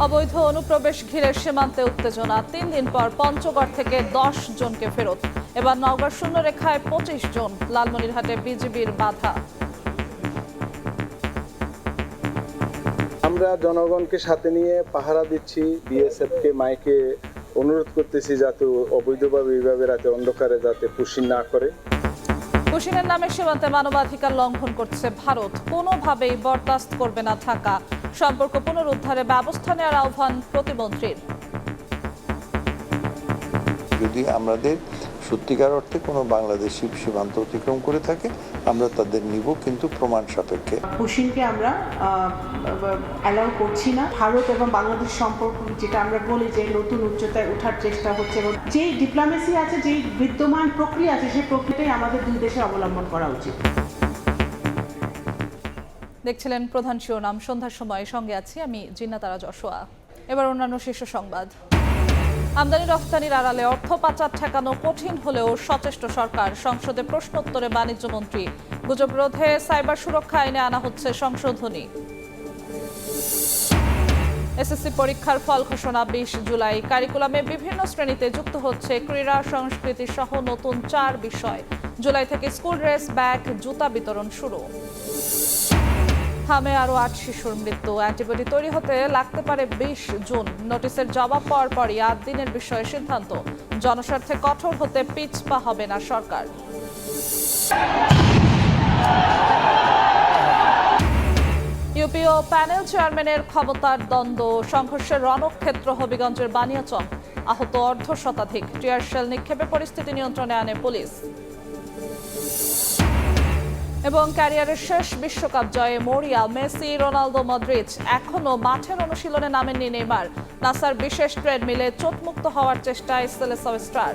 অবৈধ অনুপ্রবেশ ঘিরে সীমান্তে উত্তেজনা, ৩ দিন পর পঞ্চগড় থেকে ১০ জনকে ফেরত। এবার নওগাঁ শূন্য রেখায় ২৫ জন। লালমনিরহাটে বিজিবির বাধা। আমরা জনগণকে সাথে নিয়ে পাহারা দিচ্ছি। বিএসএফকে মাইকে অনুরোধ করতেছি যাতে অবৈধভাবে এইভাবে রাতে অন্ধকারে যাতে পুশিং না করে। পুশিনের নামে সীমান্তে মানবাধিকার লঙ্ঘন করছে ভারত, কোনোভাবেই বরদাস্ত করবে না ঢাকা। সম্পর্ক পুনরুদ্ধারে ব্যবস্থা নেওয়ার আহ্বান প্রতিমন্ত্রীর। যদি আমাদের সত্যিকার অর্থে কোনো বাংলাদেশি সীমান্ত অতিক্রম করে থাকে, আমরা তাদের নিব, কিন্তু প্রমাণ সাপেক্ষে। পুশিংকে আমরা অ্যালাউ করছি না। ভারত এবং বাংলাদেশ সম্পর্ক, যেটা আমরা বলি যে নতুন উচ্চতায় ওঠার চেষ্টা হচ্ছে, এবং যে ডিপ্লোমেসি আছে, যে বিদ্যমান প্রক্রিয়া আছে, সেই প্রক্রিয়াটাই আমাদের দুই দেশে অবলম্বন করা উচিত। দেখছিলেন প্রধান শিরোনাম। সন্ধ্যার সময় সঙ্গে আছি আমি জিন্নাতারা যশোয়া। এবার অন্যান্য শীর্ষ সংবাদ। আমদানি রফতানির আড়ালে অর্থ পাচার ঠেকানো কঠিন হলেও সচেষ্ট সরকার। সংসদে প্রশ্নোত্তরে বাণিজ্যমন্ত্রী। গুজব রোধে সাইবার সুরক্ষা আইনে আনা হচ্ছে সংশোধনী। এসএসসি পরীক্ষার ফল ঘোষণা ২০ জুলাই। কারিকুলামে বিভিন্ন শ্রেণীতে যুক্ত হচ্ছে ক্রীড়া, সংস্কৃতি সহ নতুন ৪ বিষয়। জুলাই থেকে স্কুল ড্রেস, ব্যাগ, জুতা বিতরণ শুরু। হামে আরও ৮ শিশুর মৃত্যু। অ্যান্টিবডি তৈরি হতে লাগতে পারে ২০ জুন। নোটিশের জবাব পাওয়ার পরই ৮ দিনের বিষয়ে সিদ্ধান্ত। জনস্বার্থে কঠোর হতে পিছপা হবে না সরকার। ইউপিও প্যানেল চেয়ারম্যানের ক্ষমতার দ্বন্দ্ব, সংঘর্ষের রণক্ষেত্র হবিগঞ্জের বানিয়াচং। আহত অর্ধশতাধিক। টিয়ার শেল নিক্ষেপে পরিস্থিতি নিয়ন্ত্রণে আনে পুলিশ। এবং ক্যারিয়ারের শেষ বিশ্বকাপ জয়ে মরিয়া মেসি, রোনালদো, মদ্রিচ। এখনও মাঠের অনুশীলনে নামেননি নেইমার। নাসার বিশেষ ট্রেডমিলে চোটমুক্ত হওয়ার চেষ্টায় সেলেসাও স্টার।